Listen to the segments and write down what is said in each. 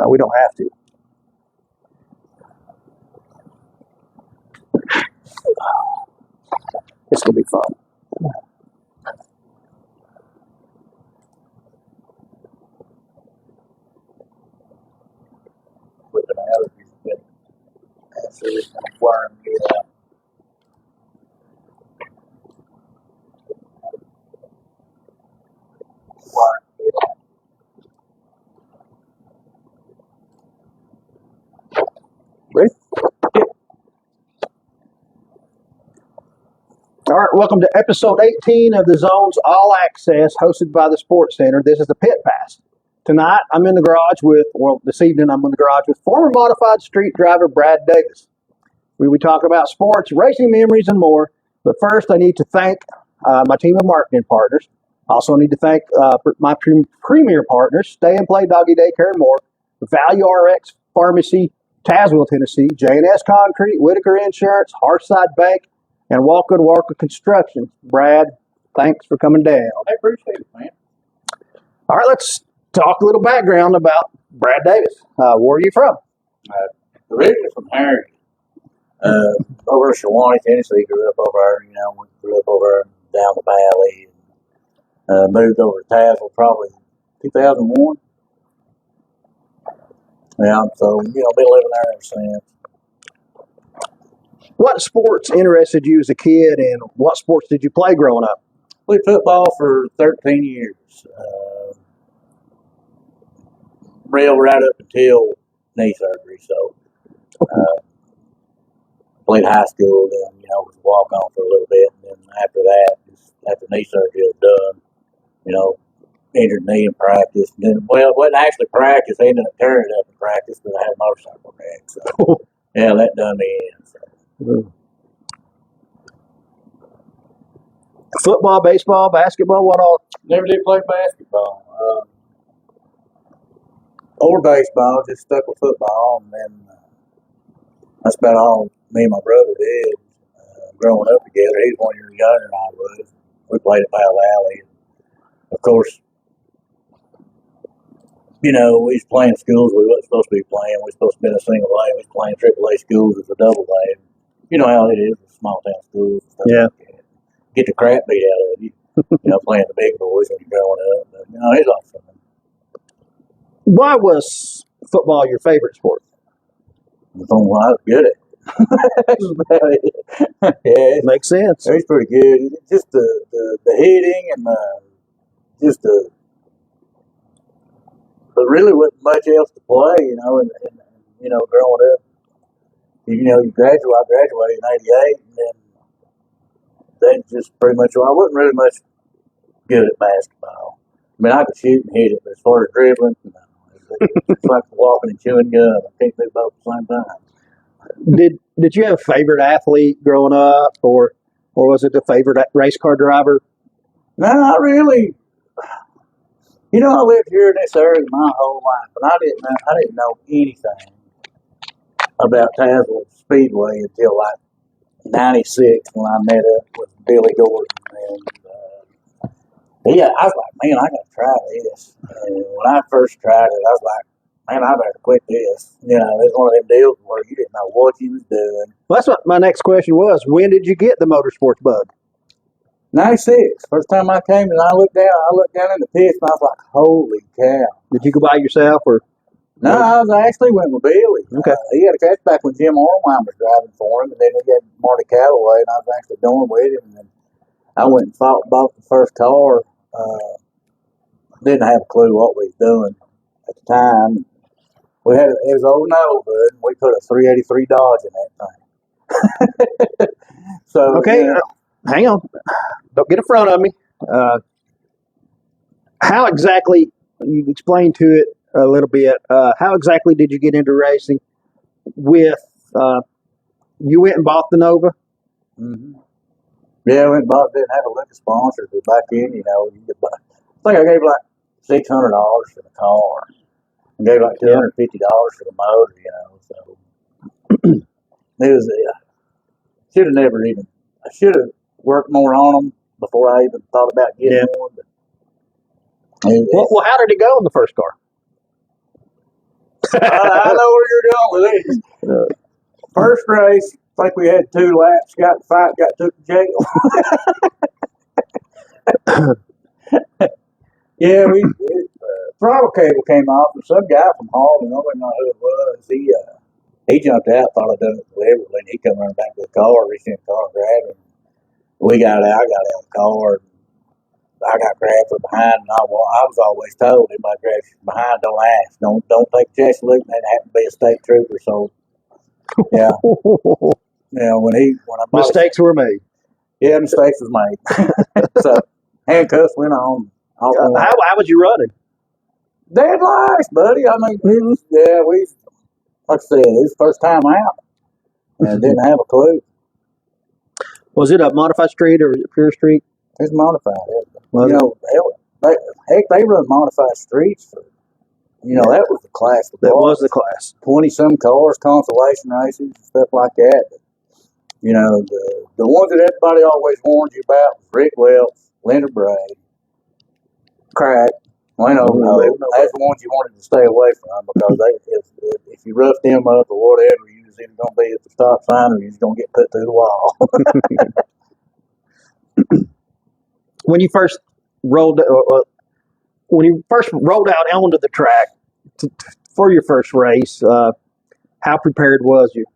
We don't have to. It's going to be fun. With an allergy, but after it's going to worm get out. Worm get out. Ready? Yeah. All right, welcome to episode 18 of the Zones All Access, hosted by the Sports Center. This is the Pit Pass. Tonight, I'm in the garage this evening, I'm in the garage with former modified street driver Brad Davis. We talk about sports, racing memories, and more. But first, I need to thank my team of marketing partners. Also need to thank my premier partners, Stay and Play Doggy Daycare and more, Value RX Pharmacy, Tazewell, Tennessee, J&S Concrete, Whitaker Insurance, Hearthside Bank, and Walker Construction. Brad, thanks for coming down. I appreciate it, man. All right, let's talk a little background about Brad Davis. Where are you from? Originally from Harry. Over in Shawnee, Tennessee, grew up over there, grew up over down the valley. Moved over to Tazewell probably 2001. Yeah, so, been living there ever since. What sports interested you as a kid, and what sports did you play growing up? Played football for 13 years. Real right up until knee surgery, so played high school, then, was a walk-on for a little bit, and then after that, after knee surgery was done, injured knee in practice. And then, it wasn't actually practice. They ended up tearing it up in practice because I had a motorcycle wreck. So, yeah, that done me in. So. Football, baseball, basketball, what all? Never did play basketball. Or baseball, just stuck with football. And then that's about all me and my brother did growing up together. He's 1 year younger than I was. We played at Powell Valley. Of course, we was playing schools we wasn't supposed to be playing. We were supposed to be in a single A. We was playing AAA schools as a double A. You know how it is with small town schools and stuff like that. Get the crap beat out of you, playing the big boys when you're growing up. But, it's awesome. Why was football your favorite sport? That's all I was good at. That's about it. Yeah, Makes sense. It's pretty good. Just the hitting and but really wasn't much else to play, and growing up. I graduated in '88, and then that's just pretty much. I wasn't really much good at basketball. I mean, I could shoot and hit it, but as far as dribbling, it's like walking and chewing gum. I can't do both at the same time. Did you have a favorite athlete growing up, or was it a favorite race car driver? No, not really. I lived here in this area my whole life, but I didn't know anything about Tazewell Speedway until like '96 when I met up with Billy Gordon. And I was like, man, I got to try this. And when I first tried it, I was like, man, I better quit this. It's one of them deals where you didn't know what you was doing. Well, that's what my next question was. When did you get the motorsports bug? '96. First time I came and I looked down in the pits and I was like, holy cow. Did you go by yourself or? No, I actually went with Billy. Okay. He had a catchback when Jim Orwine was driving for him, and then he had Marty Calloway, and I was actually going with him. And then I went and bought the first car. Didn't have a clue what we was doing at the time. It was old Nova, and we put a 383 Dodge in that thing. So okay, hang on, don't get in front of me. How exactly? You explained to it a little bit. How exactly did you get into racing? You went and bought the Nova. Mm-hmm. Yeah, I went and bought. Didn't have a liquor sponsor, but back then, you could buy. I think I gave like $600 for the car. I gave like $250 for the motor. So it was. Should have never even. I should have worked more on them before I even thought about getting one. But well, how did it go in the first car? I know where you're going with this. First race, I think we had 2 laps, got in a fight, got took to jail. Yeah, throttle cable came off, and some guy from Harlem, nobody know who it was. He jumped out, thought I'd done it deliberately, and he come running back to the car, reached in the car and grabbed him. We got out, I got out of the car, and I got grabbed from behind, and I was always told, anybody grabs you from behind, don't ask. Don't take a chance of looking. That happened to be a state trooper, so yeah. When I Mistakes were made. Yeah, mistakes was made. So handcuffs went on. How was you running? Dead life, buddy. I mean, yeah, like I said, it was the first time out, and didn't have a clue. Was it a modified street or pure street? It's modified. They run modified streets for. That was the class. That was the class. 20-some cars, consolation races, stuff like that. But, the ones that everybody always warned you about was Rick Welch, Leonard Bray, Crack. That's the ones you wanted to stay away from because if you rough them up or whatever, you was either going to be at the stop sign or you was going to get put through the wall. When you first rolled out onto the track for your first race, how prepared was you?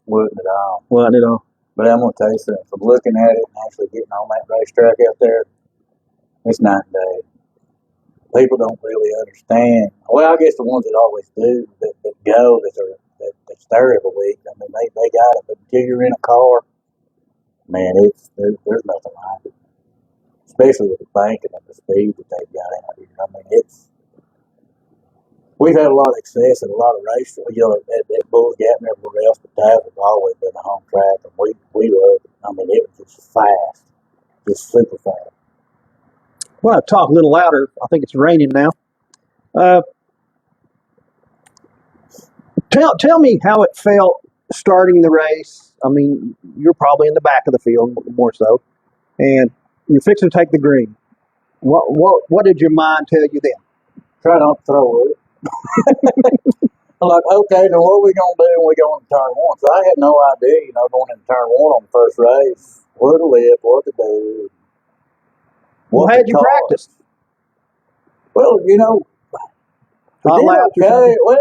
Wasn't at all. Wasn't at all. But I'm going to tell you something. From looking at it and actually getting on that racetrack out there, it's night and day. People don't really understand. Well, I guess the ones that always do, that go, that's there every week. I mean, they got it. But until you're in a car, man, there's nothing like it. Especially with the banking and the speed that they've got out here. I mean, we've had a lot of success and a lot of races. At Bulls Gap and everywhere else, but that has always been a home track, and we love it. I mean, it was just fast, just super fast. Well, talk a little louder. I think it's raining now. Tell me how it felt starting the race. I mean, you're probably in the back of the field more so, and you're fixing to take the green. What did your mind tell you then? Try not to throw it. I'm like, okay, then what are we going to do when we go into turn 1? So I had no idea, going into turn 1 on the first race, where to live, what to do. Well, how did you practice? Well, we did okay. Well,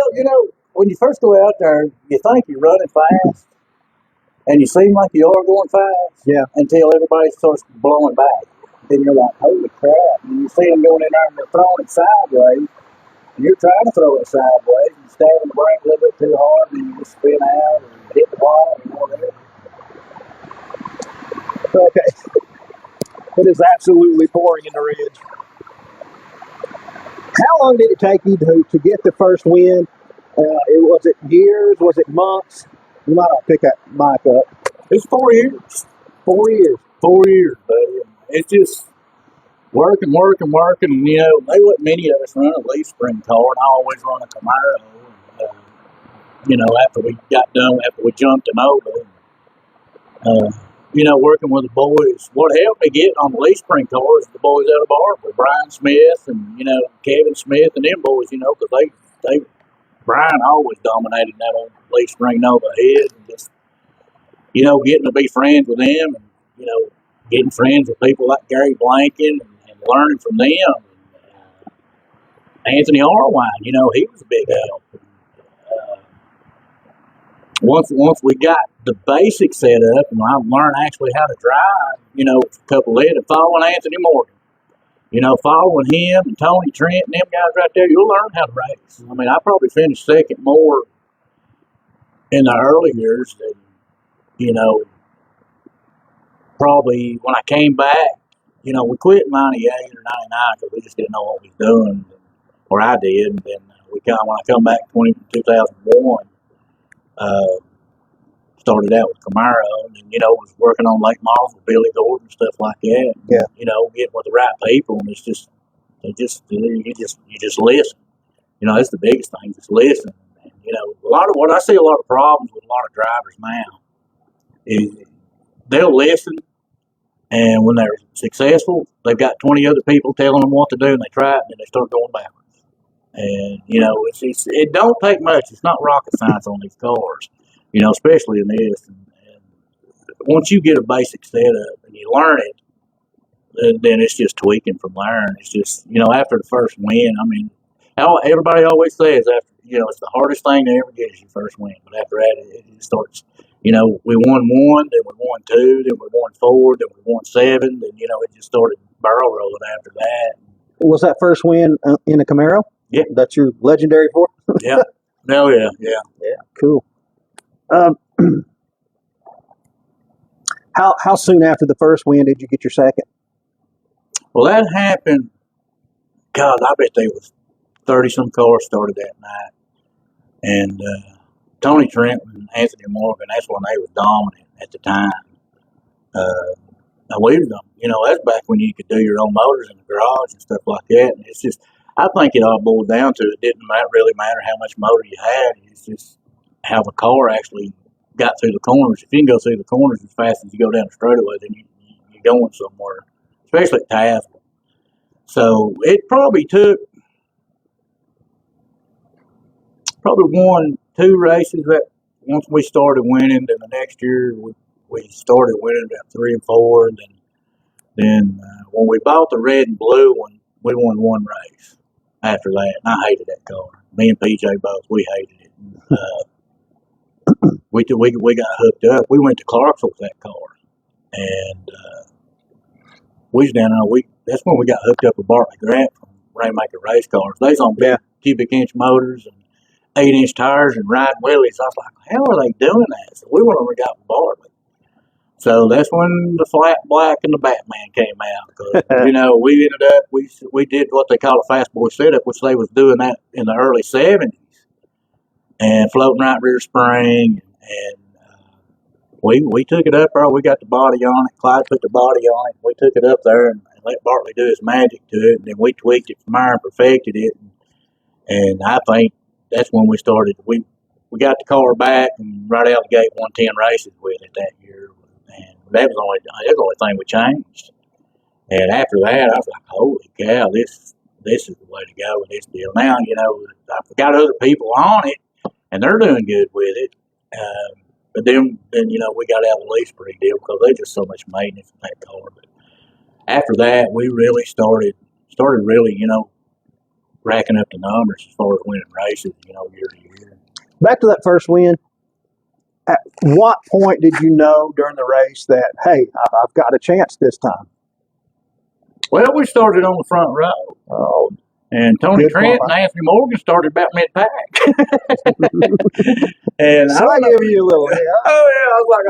when you first go out there, you think you're running fast, and you seem like you are going fast. Yeah. Until everybody starts blowing back. Then you're like, holy crap. And you see them going in there and they're throwing it sideways. And you're trying to throw it sideways. And you stand on the brake a little bit too hard, and you just spin out and hit the wall and whatever. Okay. It is absolutely pouring in the ridge. How long did it take you to get the first win? Was it years? Was it months? You might not pick that mic up. It's 4 years. 4 years. 4 years, buddy. It's just working. And, there wasn't many of us running a leaf spring car, and I always run a Camaro. And, after we got done, after we jumped him over, working with the boys. What helped me get on the leaf spring car is the boys out of Barber, Brian Smith and, Kevin Smith and them boys, because Brian always dominated that old leaf spring Nova head. And just, getting to be friends with them and, getting friends with people like Gary Blanken and learning from them. And, Anthony Harwine, he was a big help. Once we got the basics set up, and I learned actually how to drive, a couple of it, and following Anthony Morgan. Following him and Tony Trent and them guys right there, you'll learn how to race. I mean, I probably finished second more in the early years than, probably when I came back, we quit in 98 or 99 because we just didn't know what we was doing, or I did. And then when I come back in 2001, started out with Camaro, and was working on late models with Billy Gordon and stuff like that. Yeah. Getting with the right people, and you just listen. That's the biggest thing, just listen. And, a lot of what I see, a lot of problems with a lot of drivers now is they'll listen, and when they're successful, they've got 20 other people telling them what to do, and they try it, and then they start going backwards. And it don't take much. It's not rocket science on these cars, especially in this. And once you get a basic setup and you learn it, then it's just tweaking from there. It's just after the first win. I mean, everybody always says after it's the hardest thing to ever get is your first win. But after that, it starts. We won one, then we won two, then we won four, then we won seven. Then it just started barrel rolling after that. Was that first win in a Camaro? Yeah, that's your legendary for. Yeah. No, yeah. Cool. How soon after the first win did you get your second? Well, that happened. God, I bet there was 30-some cars started that night, and Tony Trent and Anthony Morgan. That's when they was dominant at the time. Now we were, that's back when you could do your own motors in the garage and stuff like that. And it's just, I think it all boiled down to it didn't really matter how much motor you had. It's just how the car actually got through the corners. If you can go through the corners as fast as you go down the straightaway, then you're going somewhere, especially at Tazewell. So it probably took two races that once we started winning, then the next year we started winning about 3 and 4. And then when we bought the red and blue one, we won one race after that. And I hated that car. Me and PJ both, we hated it. We got hooked up. We went to Clarksville with that car. And we was down there. That's when we got hooked up with Bartley Grant from Rainmaker Race Cars. They's on big cubic inch motors and 8-inch tires and riding wheelies. I was like, how are they doing that? So we went over and got with Bartley. So that's when the flat black and the Batman came out. Cause, we ended up, we did what they call a fast boy setup, which they was doing that in the early 70s. And floating right rear spring. And we took it up there. We got the body on it. Clyde put the body on it. We took it up there and let Bartley do his magic to it. And then we tweaked it from there and perfected it. And I think that's when we started. We got the car back and right out the gate won 10 races with it that year. And that was the only thing we changed. And after that, I was like, holy cow, this is the way to go with this deal. Now, I've got other people on it, and they're doing good with it. But then we got out of the lease pretty deal because there's just so much maintenance in that car. But after that, we really started really, racking up the numbers as far as winning races, year to year. Back to that first win. At what point did you know during the race that, hey, I've got a chance this time? Well, we started on the front row. Oh, and Tony Trent and Anthony Morgan started about mid-pack. And so I gave you a little. Yeah. Oh, yeah. I was like,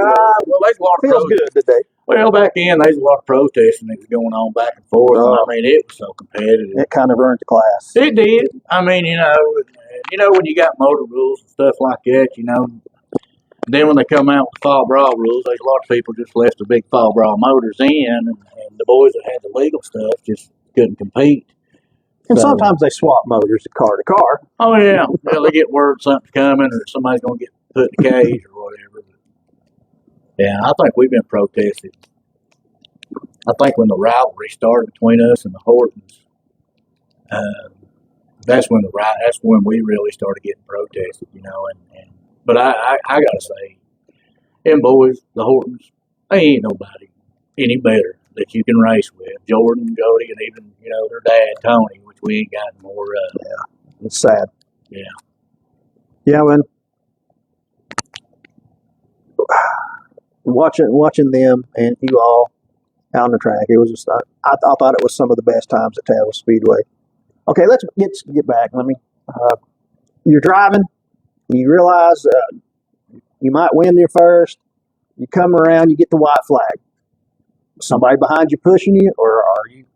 well, there's a lot of feels good today. Well, back then, there's a lot of protesting that was going on back and forth. I mean, it was so competitive. It kind of earned the class. It did. I mean, when you got motor rules and stuff like that, then when they come out with fall brawl rules, there's a lot of people just left the big fall brawl motors in, and the boys that had the legal stuff just couldn't compete. And sometimes they swap motors car to car. Oh, yeah. Well, they get word something's coming or somebody's going to get put in the cage or whatever. Yeah, I think we've been protested. I think when the rivalry started between us and the Hortons, that's when we really started getting protested, But I gotta say, them boys, the Hortons, they ain't nobody any better that you can race with. Jordan, Jody, and even their dad Tony, which we ain't got more of. Yeah, it's sad. Yeah. Yeah, man. Watching them and you all out on the track, it was just I thought it was some of the best times at Tazewell Speedway. Okay, let's get back. You're driving. You realize you might win your first. You come around, you get the white flag. Somebody behind you pushing you, or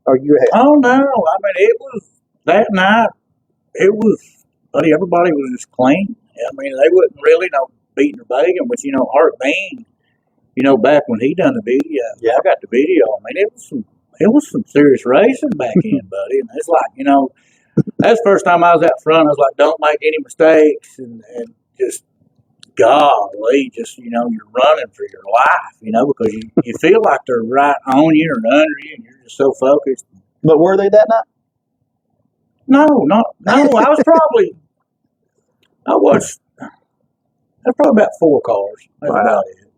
are you ahead? Oh no! I mean, it was that night. It was, buddy. Everybody was just clean. I mean, they wasn't really beating or begging, but Art Bean. Back when he done the video, I got the video. I mean, it was some serious racing back then, buddy. And it's like, that's the first time I was out front. I was like, don't make any mistakes, and just golly, you're running for your life, because you feel like they're right on you or under you, and you're just so focused. But were they that night? No, no. I was probably about 4 cars. That's Wow. about it.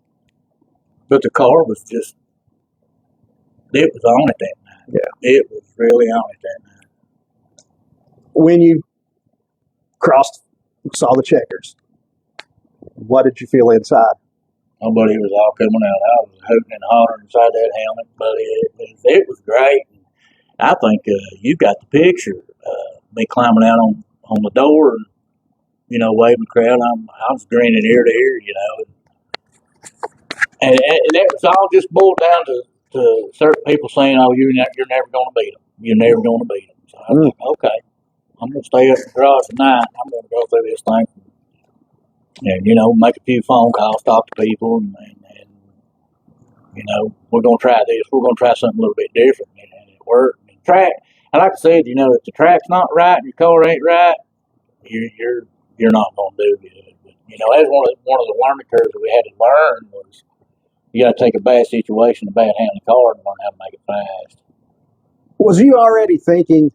But the car was just, it was on it that night. Yeah. It was really on it that night. When you saw the checkers, what did you feel inside? Nobody was all coming out. I was hooting and hollering inside that helmet, but it was great. I think you got the picture. Me climbing out on the door and, waving the crowd. I was grinning ear to ear, And that was all just boiled down to certain people saying, "Oh, you're never going to beat them. You're never going to beat them." So I was like, "Okay, I'm going to stay up in the garage tonight. I'm going to go through this thing and make a few phone calls, talk to people, and we're going to try this. We're going to try something a little bit different." And it worked. And the track, and like I said, if the track's not right and your car ain't right, you're not going to do good. But, that's one of the learning curves that we had to learn was you got to take a bad situation, a bad handling car, and learn how to make it fast. Was you already thinking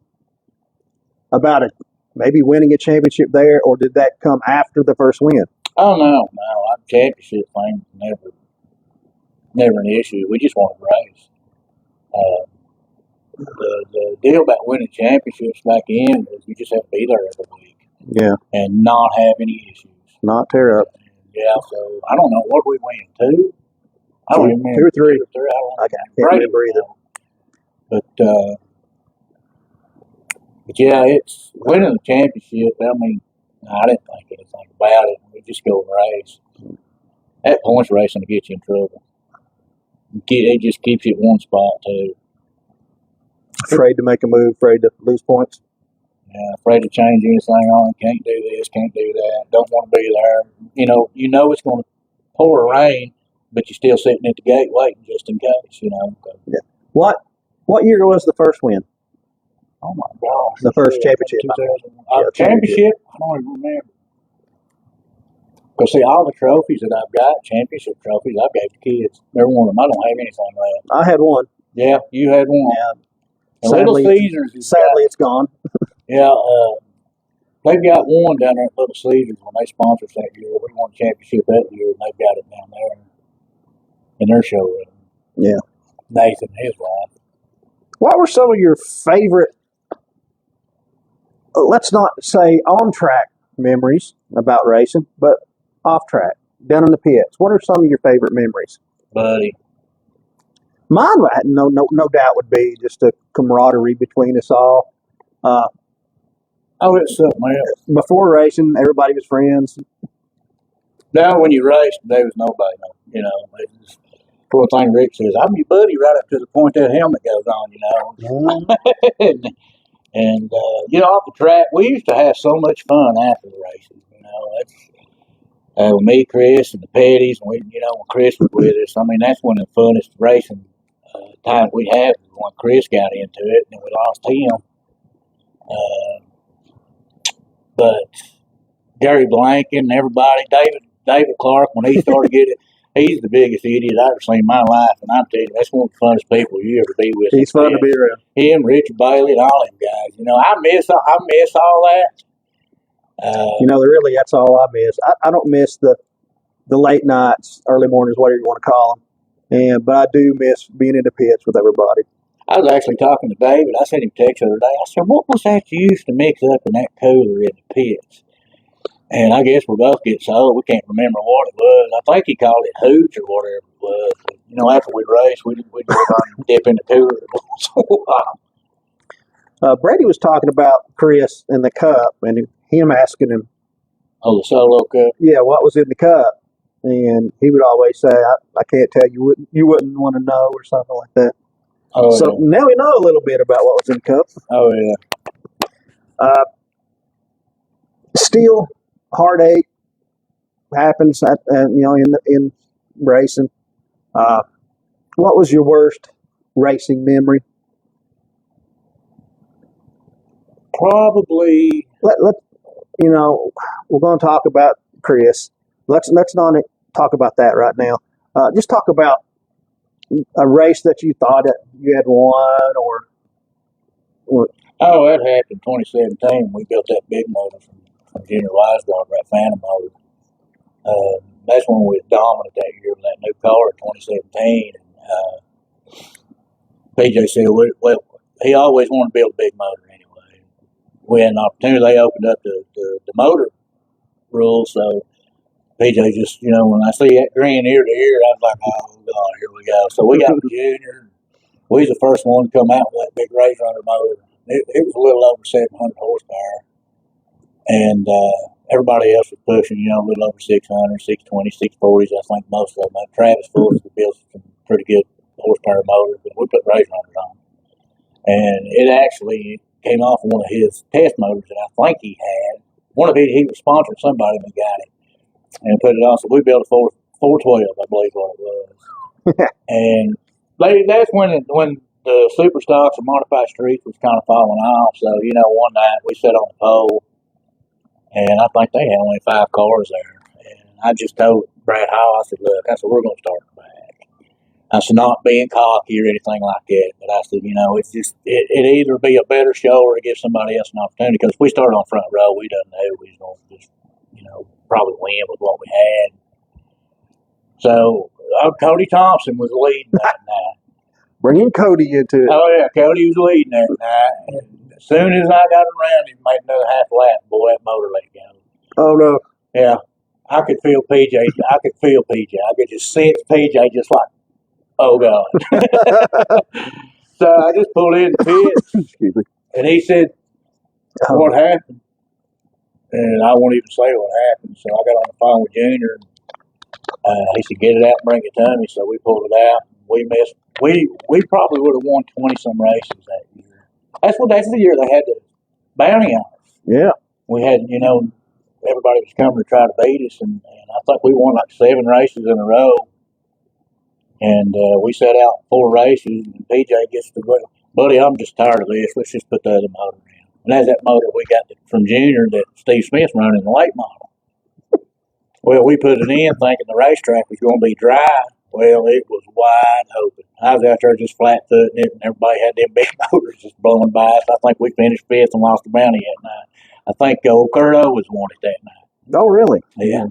about it, maybe winning a championship there, or did that come after the first win? Oh no, our championship thing never an issue. We just want to race. The deal about winning championships back in was you just have to be there every week. Yeah. And not have any issues. Not tear up. Yeah, so I don't know what we win, 2? I don't even remember. 2 or 3. 2 or 3. I don't know. I can't remember either. But yeah, it's winning the championship. I mean, I didn't think anything about it. We just go and race. That points racing to get you in trouble. It just keeps you at one spot too. Afraid to make a move, afraid to lose points. Yeah, afraid to change anything on. Can't do this, can't do that. Don't want to be there. You know it's going to pour or rain, but you're still sitting at the gate waiting just in case. Yeah. What year was the first win? Oh my gosh! The first championship. Championship? I don't even remember. Because see, all the trophies that I've got, championship trophies, I've gave to kids. Every one of them. I don't have anything left. I had one. Yeah, you had one. Yeah. Little Caesars. Sadly, it's gone. Yeah, they've got one down there at Little Caesars when they sponsored us that year. We won the championship that year, and they've got it down there in their showroom. Yeah. Nathan and his wife. What were some of your favorite, let's not say on-track memories about racing, but off-track, down in the pits? What are some of your favorite memories? Buddy. Mine, no doubt, would be just a camaraderie between us all. It's something else. Before racing, everybody was friends. Now, when you race, there was nobody. Poor thing Rick says, I'm your buddy right up to the point that helmet goes on, and off the track, we used to have so much fun after the races. With me, Chris, and the Petties, and when Chris was with us, I mean, that's one of the funnest racing times we had was when Chris got into it, and we lost him. But Gary Blanken and everybody, David Clark, when he started getting it, he's the biggest idiot I've ever seen in my life. And I'm telling you, that's one of the funnest people you ever be with. He's fun to be around. Him, Richard Bailey, and all them guys. I miss all that. Really, that's all I miss. I don't miss the late nights, early mornings, whatever you want to call them. But I do miss being in the pits with everybody. I was actually talking to David. I sent him a text the other day. I said, what was that you used to mix up in that cooler in the pits? And I guess we both get so old, we can't remember what it was. I think he called it hooch or whatever it was. But, after we raced, we'd go and dip in the cooler once in a while. Brady was talking about Chris and the cup and him asking him, oh, the solo cup? Yeah, what was in the cup? And he would always say, I can't tell you, wouldn't want to know or something like that. Oh, so now we know a little bit about what was in the cup. Oh, yeah. Still, heartache happens in racing. What was your worst racing memory? Probably. We're going to talk about Chris. Let's not talk about that right now. Just talk about a race that you thought that you had won, or Oh, that happened in 2017. We built that big motor from Junior Weisgard, that Phantom motor. That's when we was dominant that year with that new car in 2017. PJ said, well, he always wanted to build a big motor anyway. We had an opportunity. They opened up the motor rules, so PJ just, when I see that green ear to ear, I was like, oh, God, here we go. So we got the Junior. We was the first one to come out with that big Race Runner motor. It was a little over 700 horsepower. And everybody else was pushing, a little over 600, 620, 640s. I think most of them. Travis Fulton built some pretty good horsepower motors, but we put Race Runners on. And it actually came off one of his test motors that I think he had. He was sponsoring somebody that got it and put it on. So we built a 412, I believe what it was. And that's when the super stocks and modified streets was kind of falling off. So, one night we sat on the pole, and I think they had only 5 cars there. And I just told Brad Howell, I said, look, we're going to start back. I said, not being cocky or anything like that, but I said, it's just, it either be a better show or to give somebody else an opportunity. Because if we started on front row, we didn't know we was going to just, probably win with what we had. So Cody Thompson was leading that night. Bringing Cody into it. Oh, yeah, Cody was leading that night. And as soon as I got around him, made another half lap, boy, that motor let go. Oh, no. Yeah, I could feel PJ. I could just sense PJ just like, oh, God. So I just pulled in the pit, Excuse me. and he said, what happened? And I won't even say what happened. So I got on the phone with Junior. He said, get it out and bring it to me. So we pulled it out. We probably would have won 20-some races that year. That's the year they had the bounty on us. Yeah. We had, everybody was coming to try to beat us, and I think we won like 7 races in a row. And we set out 4 races, and PJ gets to go, buddy, I'm just tired of this. Let's just put the other motor in. And that's that motor we got from Junior that Steve Smith running the late model. Well, we put it in thinking the racetrack was going to be dry. Well, it was wide open. I was out there just flat-footing it, and everybody had them big motors just blowing by us. I think we finished 5th and lost the bounty that night. I think old Kurt Owens won it that night. Oh, really? Yeah.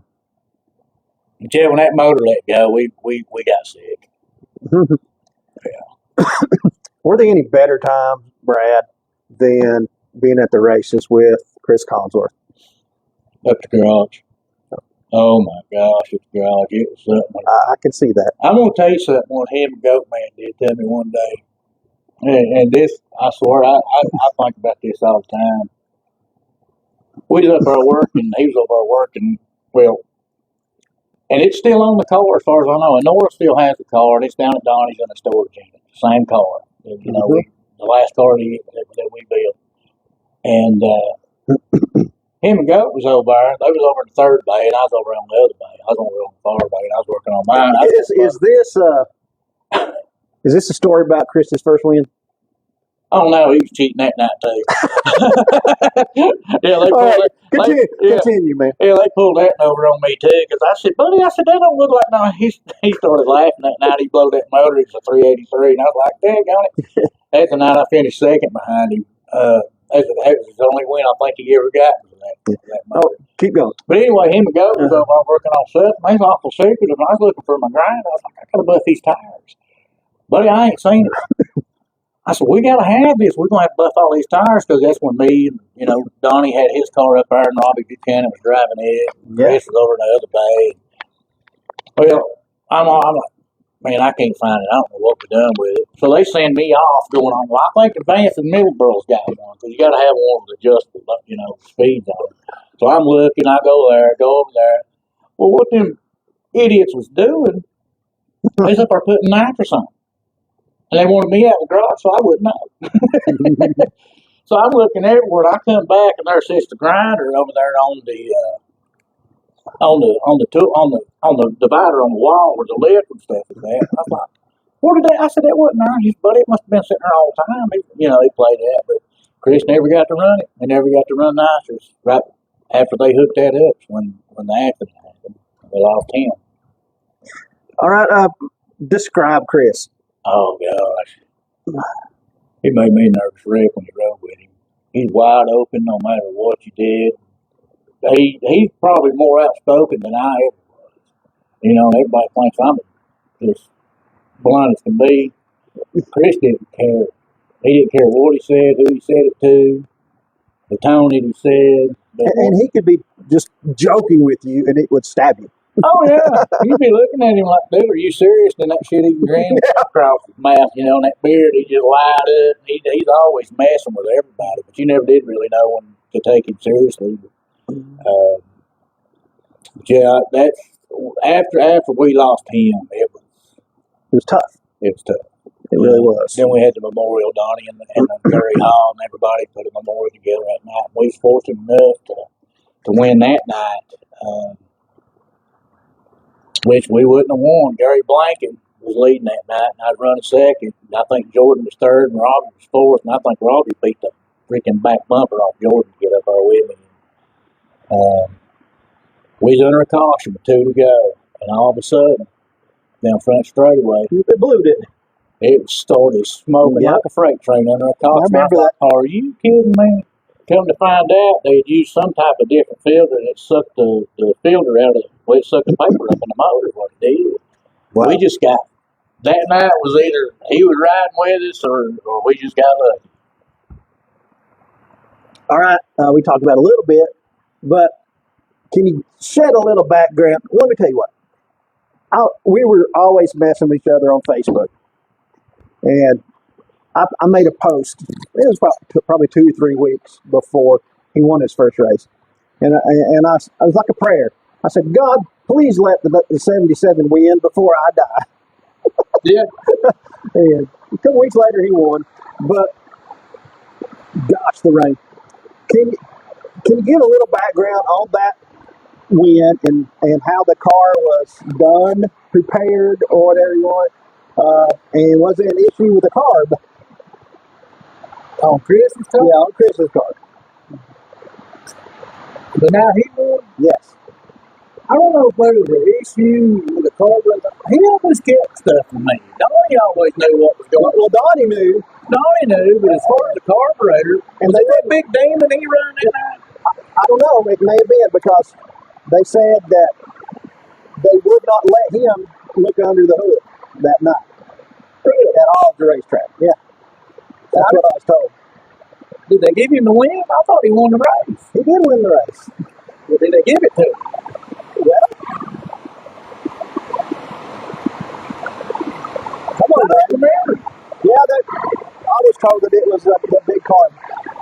Yeah, when that motor let go, we got sick. Yeah. Were there any better times, Brad, than being at the races with Chris Collinsworth? Up the garage. Oh my gosh, at the garage. It was something. I can see that. I'm going to tell you something what him and Goat Man did to me one day. And this, I swear, I think about this all the time. We was up there working, he was over there working, well, and it's still on the car as far as I know. And Nora still has the car, and it's down at Donnie's in the storage unit. Same car. The last car that we built. And him and Goat was over there. They was over in the 3rd bay, and I was over on the other bay. I was over on the far bay, and I was working on mine. Is this a story about Chris's first win? Oh no, he was cheating that night too. Yeah, Continue, man. Yeah, they pulled that over on me too. Because I said, buddy, that don't look like no. He started laughing that night. He blew that motor. It's a 383, and I was like, dang on it. That's the night I finished 2nd behind him. That was the only win I think he ever got. That motor. Oh, keep going. But anyway, him and Goat was over working on stuff. He's awful secretive. And I was looking for my grind. I was like, I gotta buff these tires. Buddy, I ain't seen it. I said, we got to have this. We're going to have to buff all these tires because that's when me and, Donnie had his car up there and Robbie Buchanan was driving it. Chris was over in the other bay. Well, I'm like, man, I can't find it. I don't know what we're done with it. So they send me off going on. Well, I think Advance and Middleborough's got one because you got to have one with adjustable, speeds on it. So I'm looking. I go over there. Well, what them idiots was doing, they was up there putting nitrous on. And they wanted me out in the garage, so I wouldn't know. So I'm looking everywhere, and I come back, and there sits the grinder over there on the divider on the wall where the liquid stuff is at. I was like, what did they? I said that wasn't there. He said, buddy, it must have been sitting there all the time. He played that, but Chris never got to run it. They never got to run nitrous. Right after they hooked that up, when the accident happened, they lost him. All right, describe Chris. Oh, gosh. He made me a nervous wreck when he rode with him. He's wide open no matter what you did. He's probably more outspoken than I ever was. You know, everybody thinks I'm just blunt as can be. Chris didn't care. He didn't care what he said, who he said it to, the tone that he said. And he could be just joking with you, and it would stab you. Oh yeah, you'd be looking at him like, dude, are you serious? Then that shit he grin across his mouth, you know, and that beard, he just lied up. He's always messing with everybody, but you never did really know when to take him seriously. Uh, yeah, that's after we lost him, it was tough. It was tough. It really was. Then we had the memorial, Donnie, and the Curry Hall, and everybody put a memorial together that night. We was fortunate enough to win that night. Which we wouldn't have won. Gary Blanken was leading that night, and I was running second. I think Jordan was third, and Robbie was fourth, and I think Robbie beat the freaking back bumper off Jordan to get up there with me. We was under a caution with 2 to go, and all of a sudden, down front straightaway, it blew, didn't it? It started smoking like a freight train under a caution. I remember that. Are you kidding me? Come to find out, they had used some type of different filter, and it sucked the filter out of it sucked the paper up in the motor, what it did. Wow. We just got, that night was either he was riding with us or we just got lucky. All right, we talked about it a little bit, but can you shed a little background? Let me tell you what. We were always messing with each other on Facebook, and I made a post. It was probably 2 or 3 weeks before he won his first race. And I was like a prayer. I said, God, please let the 77 win before I die. Yeah. And a couple weeks later, he won. But, gosh, the rain. Can you give a little background on that win and how the car was done, prepared, or whatever you want? And was there an issue with the carb? On Chris's car? Yeah, on Chris's car. But now he won? Yes. I don't know if there was an issue with the carburetor. He always kept stuff from me. Donnie always knew what was going on. Well, Donnie knew. Donnie knew, but as far as the carburetor, and was that big demon he run that night? I don't know. It may have been because they said that they would not let him look under the hood that night. Really? At all at the racetrack. Yeah. That's what I was told. Did they give him the win? I thought he won the race. He did win the race. Well, did they give it to him? Well, come on, man. Yeah, I was told that it was the big car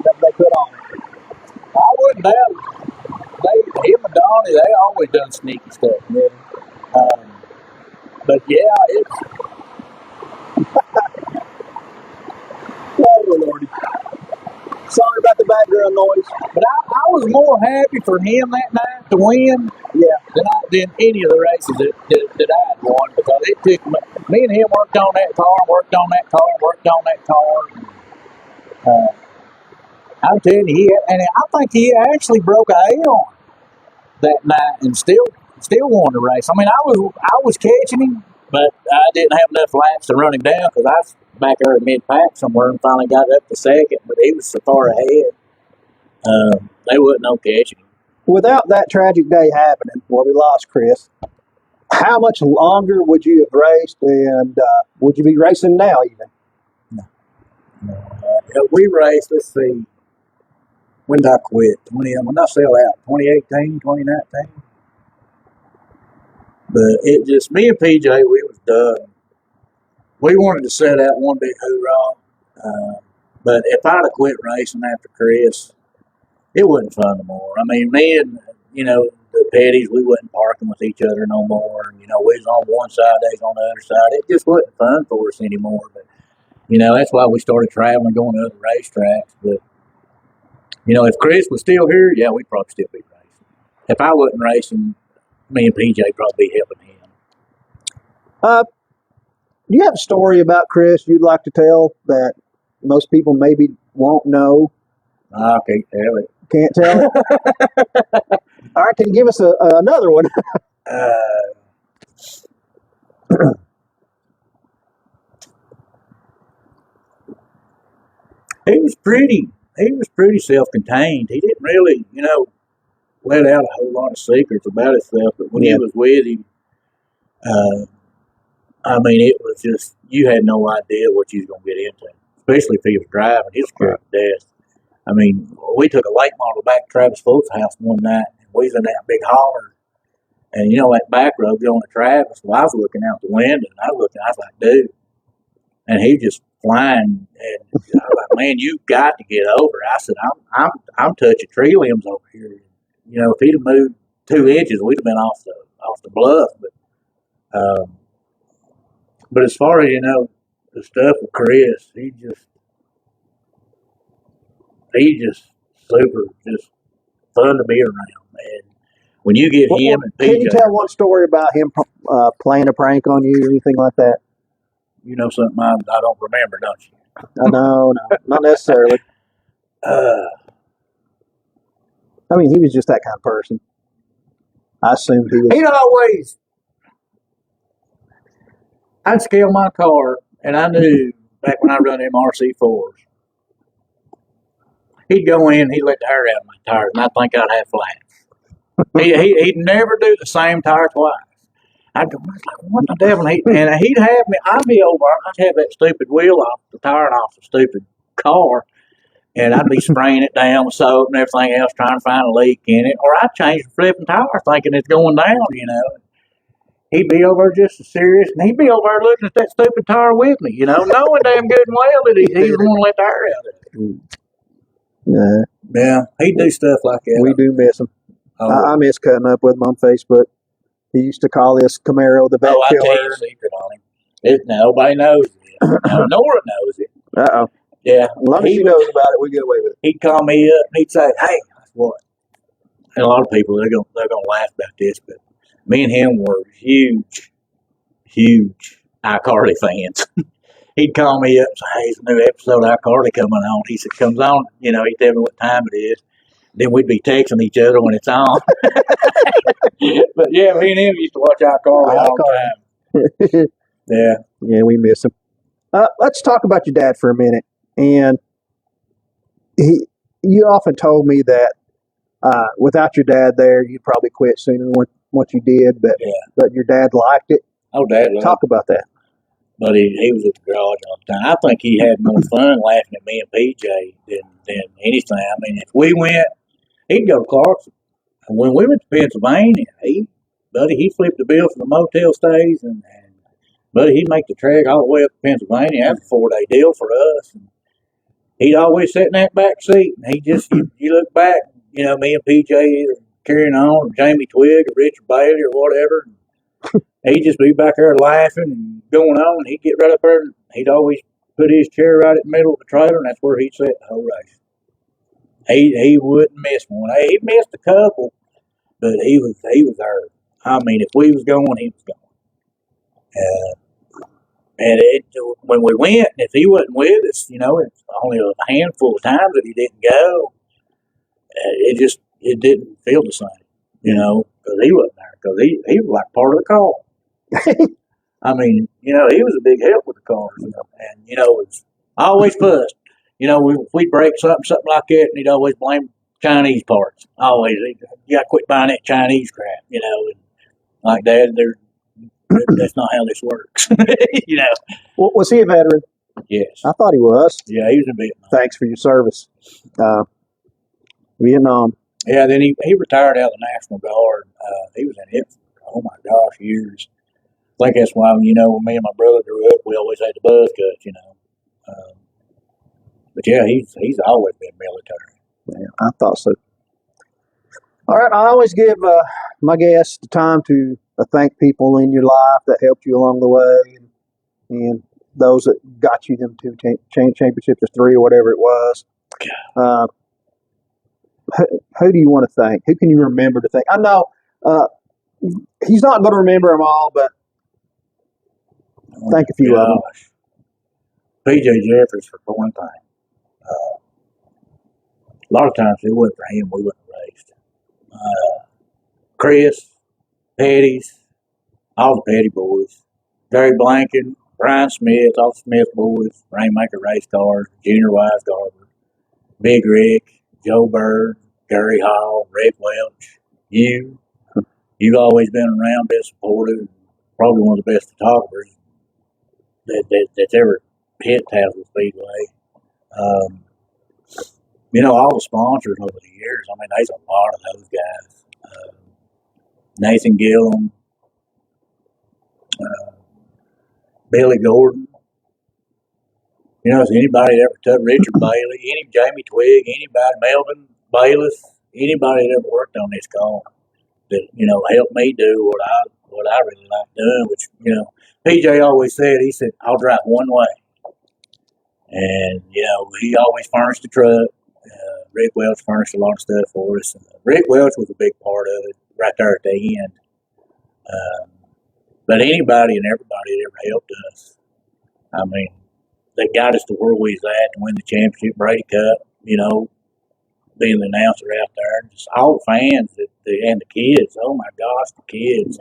that they put on. I wouldn't doubt it. Him and Donnie, they always done sneaky stuff. Yeah. But yeah, it's. Oh, Lordy. Sorry about the background noise. But I was more happy for him that night to win than any of the races that I had won, because it took me and him worked on that car. I'm telling you, I think he actually broke a L that night and still won the race. I mean, I was catching him, but I didn't have enough laps to run him down because I was back there at mid-pack somewhere and finally got up to second, but he was so far ahead. They wasn't no catching him. Without that tragic day happening where we lost Chris, how much longer would you have raced, and would you be racing now even? No. We raced, let's see, when did I quit? When did I sell out? 2018, 2019? But it just, me and PJ, we was done. We wanted to set out one big hoorah. But if I'd have quit racing after Chris, it wasn't fun no more. I mean, me and, the Petties, we wasn't parking with each other no more. We was on one side, they was on the other side. It just wasn't fun for us anymore. But, that's why we started traveling, going to other racetracks. But, if Chris was still here, yeah, we'd probably still be racing. If I wasn't racing, me and PJ probably be helping him. Do you have a story about Chris you'd like to tell that most people maybe won't know? I can't tell it. Can't tell it? All right, can you give us another one? He was pretty he was pretty self-contained. He didn't really, let out a whole lot of secrets about himself. But when Yeah. you was with him, uh, I mean, it was just you had no idea what you was gonna get into, especially if he was driving. He was scared to death. I mean, we took a late model back to Travis Fult's house one night, and we was in that big holler, and that back road going to Travis. Well, I was looking out the window, and I was like, dude, and he just flying, and I was like, man, you got to get over. I said, I'm touching tree limbs over here. If he'd have moved 2 inches, we'd have been off the bluff. But as far as the stuff with Chris, he just super, just fun to be around, man. When you get him and Can you PJ, tell one story about him playing a prank on you or anything like that? you know something I don't remember, don't you? No, not necessarily. Uh, I mean, he was just that kind of person. I assumed he was. he'd always, I'd scale my car, and I knew back when I run them RC4s, he'd go in, he'd let the air out of my tires, and I think I'd have flat. He'd never do the same tire twice. I'd go, what the devil? And he'd have me, I'd have that stupid wheel off the tire and off the stupid car, and I'd be spraying it down with soap and everything else, trying to find a leak in it. Or I'd change the flipping tire thinking it's going down, He'd be over there just as serious, and he'd be over there looking at that stupid tire with me, knowing damn good and well that he was going to let the air out of it. Yeah, he'd do stuff like that. We do miss him. I miss cutting up with him on Facebook. He used to call this Camaro the vet I'll killer. tell you a secret on him. Nobody knows it. Nora knows it. Uh-oh. Yeah. As long as she knows about it, we get away with it. He'd call me up and he'd say, hey, what? And a lot of people, they're gonna laugh about this, but me and him were huge iCarly fans. He'd call me up and say, hey, there's a new episode of iCarly coming on. He said, comes on, he'd tell me what time it is. Then we'd be texting each other when it's on. But yeah, me and him used to watch iCarly all the time. Yeah. Yeah, we miss him. Let's talk about your dad for a minute. And you often told me that without your dad there, you'd probably quit sooner than what you did. But your dad liked it. Oh, Dad loved Talk about that. But he was at the garage all the time. I think he had more fun laughing at me and PJ than anything. I mean, if we went, he'd go to Clarkson. And when we went to Pennsylvania, he flipped the bill for the motel stays, and buddy, he'd make the trek all the way up to Pennsylvania. That was a 4-day deal for us. And he'd always sit in that back seat, and he just, you look back, me and PJ either carrying on, or Jamie Twigg, or Richard Bailey, or whatever. He'd just be back there laughing and going on, and he'd get right up there, and he'd always put his chair right in the middle of the trailer, and that's where he'd sit the whole race. He wouldn't miss one. He missed a couple, but he was there. I mean, if we was going, he was going. And when we went, if he wasn't with us, it's only a handful of times that he didn't go. It didn't feel the same, because he wasn't there, because he was like part of the car. I mean, he was a big help with the cars, and it's always fussed. We'd break something like that, and he'd always blame Chinese parts. Always, you got to quit buying that Chinese crap, and like that. That's not how this works, Well, was he a veteran? Yes. I thought he was. Yeah, he was in Vietnam. Thanks for your service. Vietnam. Yeah, then he retired out of the National Guard. He was in it for, oh my gosh, years. I think that's why, when me and my brother grew up, we always had the buzz cuts, But yeah, he's always been military. Yeah, I thought so. All right, I always give my guests the time to thank people in your life that helped you along the way, and those that got you them 2 championships or 3 or whatever it was. Who do you want to thank? Who can you remember to thank? I know he's not going to remember them all, but thank a few of them. PJ Jeffers, for one thing. A lot of times, if it wasn't for him, we wouldn't have raced. Chris, Petty's, all the Petty boys, Gary Blanken, Brian Smith, all the Smith boys, Rainmaker Race Cars, Junior Wise Garber. Big Rick, Joe Bird, Gary Hall, Rick Welch, you've always been around, been supportive, probably one of the best photographers that's ever hit Tazewell Speedway. All the sponsors over the years, I mean, there's a lot of those guys. Nathan Gillum, Billy Gordon. Has anybody ever took Richard Bailey, Jamie Twigg, anybody, Melvin Bayless, anybody that ever worked on this car that, helped me do what I really like doing, which, PJ always said, he said, I'll drive one way. And, he always furnished the truck. Rick Welch furnished a lot of stuff for us. Rick Welch was a big part of it right there at the end. But anybody and everybody that ever helped us, I mean, they got us to where we was at to win the championship, Brady Cup, being the announcer out there. Just all the fans and the kids. Oh, my gosh, the kids.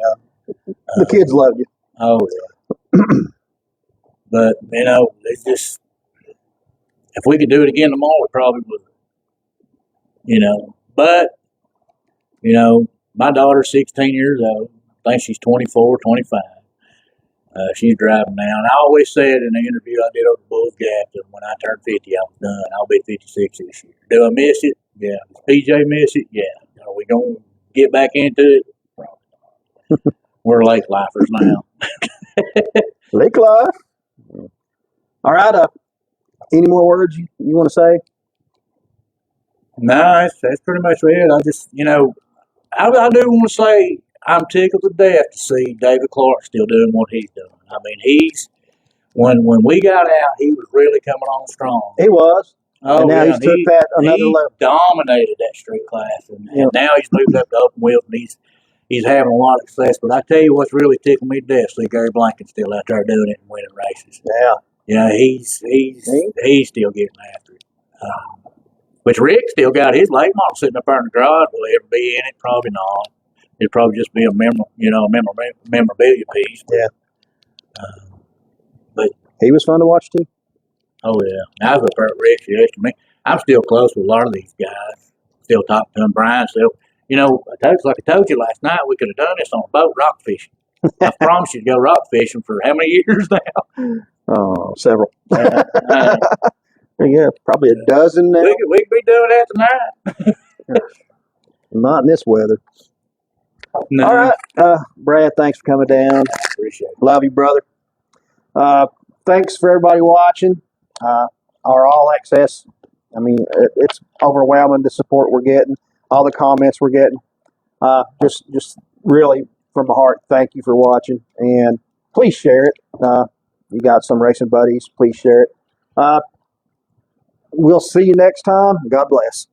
The kids love you. Oh, yeah. But, it's just, if we could do it again tomorrow, we probably would. But, my daughter's 16 years old. I think she's 24, 25. She's driving now. And I always said in the interview I did over the Bulls Gap that when I turn 50, I was done. I'll be 56 this year. Do I miss it? Yeah. Does PJ miss it? Yeah. Are we going to get back into it? Probably not. We're lake lifers now. Lake life. All right. Any more words you want to say? No, that's pretty much it. I just, I do want to say I'm tickled to death to see David Clark still doing what he's doing. I mean, when we got out, he was really coming on strong. He was. Oh, and now yeah, he's took that another he level. dominated that street class, and now he's moved up to open wheels, and he's having a lot of success. But I tell you what's really tickled me to death, see Gary Blanken's still out there doing it and winning races. Yeah. Yeah, he's still getting after it. Which Rick still got his late model sitting up there in the garage. Will he ever be in it? Probably not. It'd probably just be a memorabilia piece. Yeah. But he was fun to watch too. Oh yeah, I was up there at Rick's yesterday. I'm still close with a lot of these guys. Still talking to them. Brian still. Like I told you last night, we could have done this on a boat rock fishing. I promised you to go rock fishing for how many years now? Oh, several. Yeah, probably a dozen now. We could be doing that tonight. Not in this weather. No. All right, Brad, thanks for coming down. Appreciate it. Love you, brother. Thanks for everybody watching. Our All Access. I mean, it's overwhelming the support we're getting, all the comments we're getting. Just really from my heart, thank you for watching, and please share it. You got some racing buddies, please share it. We'll see you next time. God bless.